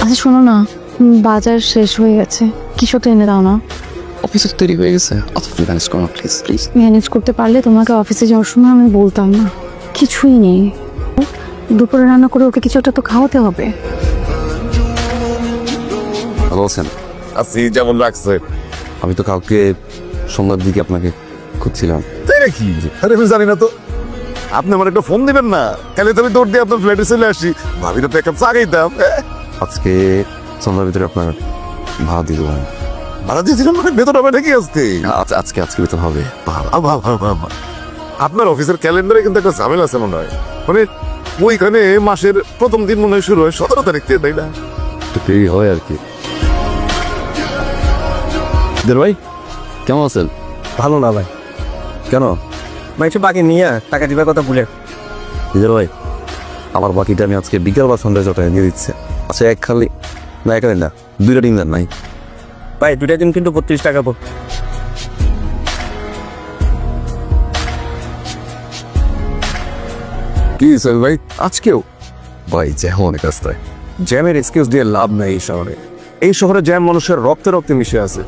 আচ্ছা শোনো না, বাজার শেষ হয়ে গেছে, কিছুটা এনে দাও না। অফিসে তৈরি হয়ে গেছে, অথবা ম্যানেজ করো প্লিজ প্লিজ। ম্যানেজ করতে পারলে তোমাকে অফিসে যাওয়ার সময় আমি বলতাম না। কিছুই নেই, দুপুরে রান্না করে ওকে কিছু একটা তো খাওয়াতে হবে। ভালো আছেন? আছি, যেমন লাগছে। আমি তো কালকে সন্ধ্যার দিকে আপনাকে খুঁজছিলাম। তাই নাকি? আরে আমি জানি না তো। আপনি আমার একটা ফোন দিবেন না, তাহলে তো আমি দৌড় দিয়ে আপনার ফ্ল্যাটে চলে আসি। ভাবিটা তো এক কাপ চা খাইতাম। আজকে সন্ধ্যার ভিতরে আপনার ভাড়া দিয়ে দেবো। ভাড়া দিয়েছিলাম মানে বেতন হবে নাকি আজকে? আজকে বেতন হবে। আপনার অফিসের ক্যালেন্ডারে কিন্তু একটা ঝামেলা আছে মনে হয়। মানে ওইখানে মাসের প্রথম দিন মনে হয় শুরু হয় 17 তারিখ থেকে, তাই না? দেরি হয় আর কি। দের ভাই কেমন আছেন? ভালো না ভাই। কেন ভাই একটু বাকি নিয়ে টাকা দিবার কথা ভুলে। দিদের ভাই, আমার বাকিটা আমি আজকে বিকাল বা সন্ধ্যায় জটায় নিয়ে দিচ্ছে। আচ্ছা এক খালি না, এক খালি না, দুইটা ডিম দেন নাই। ভাই দুটা দিন কিন্তু 32 টাকা পড়। কি স্যার ভাই আজকেও? ভাই জ্যাম অনেক রাস্তায়। জ্যামের এক্সকিউজ দিয়ে লাভ নাই এই শহরে। এই শহরে জ্যাম মানুষের রক্তে রক্তে মিশে আছে।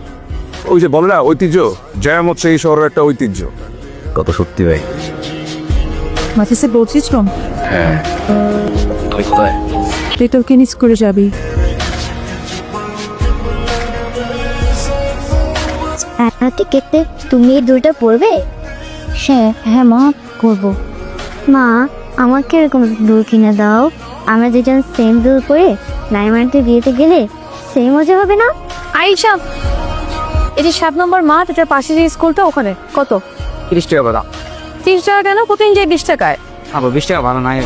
ওই যে বলে না ঐতিহ্য, জ্যাম হচ্ছে এই শহরের একটা ঐতিহ্য। কত সত্যি ভাই। মাঝে বলছিস হ্যাঁ, তুমি কোথায়? তুই তোকে নিজ করে যাবি। টিকেটে তুমি এই দুইটা পড়বে? হ্যাঁ মা, করবো। মা আমাকে এরকম দুল কিনে দাও। আমরা দুজন সেম দুল পরে নাইমানতে বিয়েতে গেলে সেম মজা হবে না? আইসা, এই যে 7 নম্বর মাঠ, এটার পাশে যে স্কুলটা, ওখানে কত? 30 টাকা ভাড়া। 30 টাকা কেন? প্রতিদিন যাই 20 টাকায়। আবার 20 টাকা ভাড়া নাই।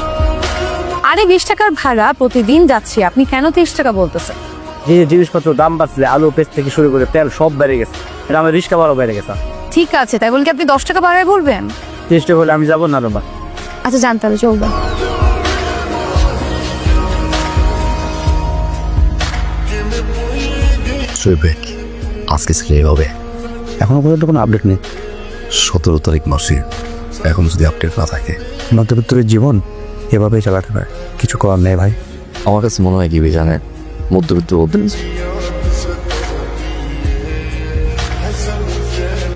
আরে 20 টাকার ভাড়া, প্রতিদিন যাচ্ছি, আপনি কেন 30 টাকা বলতেছেন? যে জিনিসপত্র দাম বাড়ছে, আলু পেঁয়াজ থেকে শুরু করে তেল সব বেড়ে গেছে। এটা আমার রিক্সা ভাড়াও বেড়ে গেছে। ঠিক আছে, তাই বলে কি আপনি 10 টাকা বাড়ায় বলবেন? 30 টাকা হলে আমি যাবো না রোবা। আচ্ছা জান, তাহলে চলবে। আজকে ছিল এইভাবে, এখনো পর্যন্ত কোনো আপডেট নেই। 17 তারিখ মাসে এখন যদি আপডেট না থাকে, মধ্যবিত্তের জীবন এভাবেই চালাতে পারে। কিছু করার নেই ভাই। আমার কাছে মনে হয় কি জানেন, মধ্যবিত্ত বলতে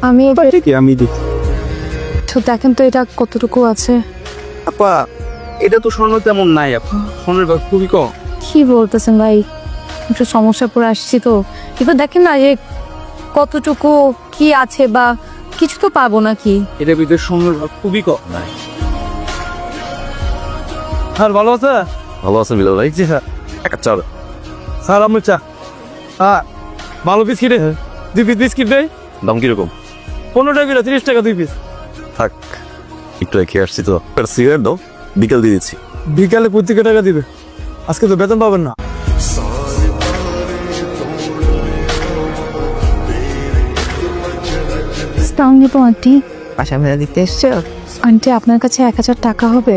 আমি আমি দিই। তো দেখেন তো এটা কতটুকু আছে। আপা এটা তো স্বর্ণ তেমন নাই আপা, স্বর্ণের ভাগ খুবই কম। কি বলতেছেন ভাই, একটু সমস্যা পড়ে আসছি তো। এবার দেখেন না যে কতটুকু কি আছে, বা কিছু তো পাবো নাকি। এটার ভিতরে স্বর্ণের ভাগ খুবই কম নাই। স্যার ভালো আছে? ভালো আছেন বিলাল ভাই? জি স্যার। একটা চা। স্যার আপনার চা। ভালো বিস্কিট 2 পিস বিস্কিট দেয়। দাম কিরকম? 15 টাকা কিলো, 30 টাকা 2 পিস। থাক, একটু খেয়ে আসছি তো। সিগারেট দাও, বিকেল দিয়ে দিচ্ছি। বিকালে প্রত্যেকে টাকা দিবে, আজকে তো বেতন পাবেন না। আসসালামু আলাইকুম আন্টি। বাসা ভাড়া দিতে এসছো? আন্টি আপনার কাছে 1000 টাকা হবে?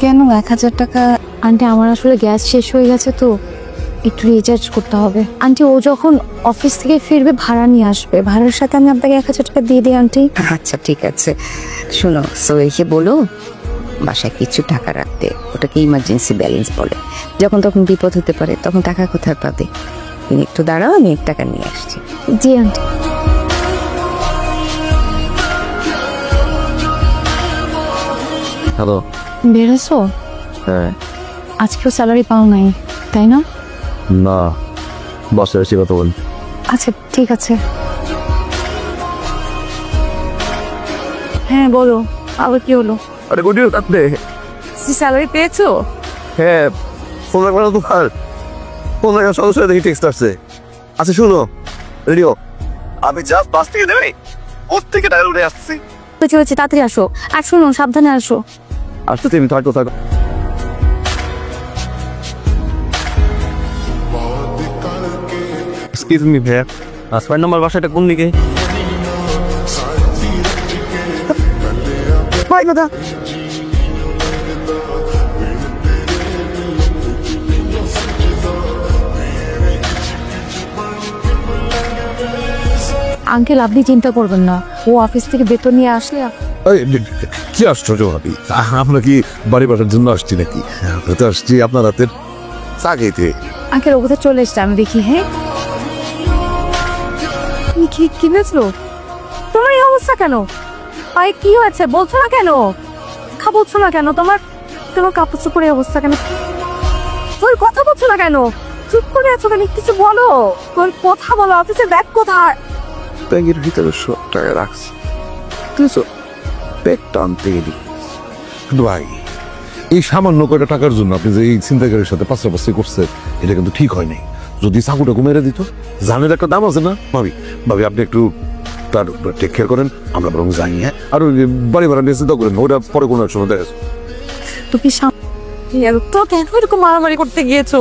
কেন 1000 টাকা? আন্টি আমার আসলে গ্যাস শেষ হয়ে গেছে তো, একটু রিচার্জ করতে হবে। আন্টি ও যখন অফিস থেকে ফিরবে ভাড়া নিয়ে আসবে, ভাড়ার সাথে আমি আপনাকে 1000 টাকা দিয়ে দিই আন্টি। আচ্ছা ঠিক আছে। শোনো, সোহেলকে বলো বাসায় কিছু টাকা রাখতে, ওটাকে ইমার্জেন্সি ব্যালেন্স বলে। যখন তখন বিপদ হতে পারে, তখন টাকা কোথায় পাবে? তুমি একটু দাঁড়াও, আমি টাকা নিয়ে আসছি। জি আন্টি। হ্যালো। বেরোছো? হ্যাঁ। আজকেও স্যালারি পাও নাই তাই না? না, বাসায় এসে কথা বল। আচ্ছা ঠিক আছে। হ্যাঁ বলো, আবার কি হলো? আরে গুড নিউজ আপনি। স্যালারি পেয়েছো? হ্যাঁ, ফোন রাখবে না তোমার? ফোন রাখার সঙ্গে সঙ্গে দেখি টেক্সট আসছে। আচ্ছা শুনো রেডিও, আমি জাস্ট বাস থেকে নেমে ওর থেকে টাকা উঠে আসছি। হয়েছে হয়েছে, তাড়াতাড়ি আসো। আর শুনুন, সাবধানে আসো। আসতে তুমি থাকো থাকো। এক্সকিউজ মি ভাইয়া, 6 নম্বর বাসাটা কোন দিকে? ভাই দাদা, আঙ্কেল আপনি চিন্তা করবেন না, ও অফিস থেকে বেতন নিয়ে আসলে। কি আশ্চর্য ভাবি, আমরা কি বাড়ি বাসার জন্য আসছি নাকি? আমরা তো আসছি আপনার হাতের চা খেতে। আঙ্কেল ও কোথায় চলে এসছে, আমি দেখি। হ্যাঁ তুমি কি কিনেছো? তোমার এই অবস্থা কেন? পায়ে কি হয়েছে বলছো না কেন? বলছো না কেন? তোমার তোমার কাপড় চোপড়ের অবস্থা কেন? তোর কথা বলছো না কেন? চুপ করে আছো কেন? কিছু বলো, তোর কথা বলো। অফিসের ব্যাগ কোথায়? ব্যাগের ভিতরে সব টাকা রাখছি, তুই ব্যাগ টানতে গেলি। কিন্তু ভাই, এই সামান্য কয়টা টাকার জন্য আপনি যে এই ছিনতাইকারীর সাথে পাশাপাশি করছেন, এটা কিন্তু ঠিক হয় নাই। যদি চাকুটাকে মেরে দিত, জানের একটা দাম আছে না। ভাবি ভাবি আপনি একটু তার টেক কেয়ার করেন, আমরা বরং যাই। হ্যাঁ, আর ওই বাড়ি ভাড়া নিয়ে চিন্তা করেন, ওটা পরে কোনো এক সময় দেখা যাবে। তুমি তো কেন এরকম মারামারি করতে গিয়েছো?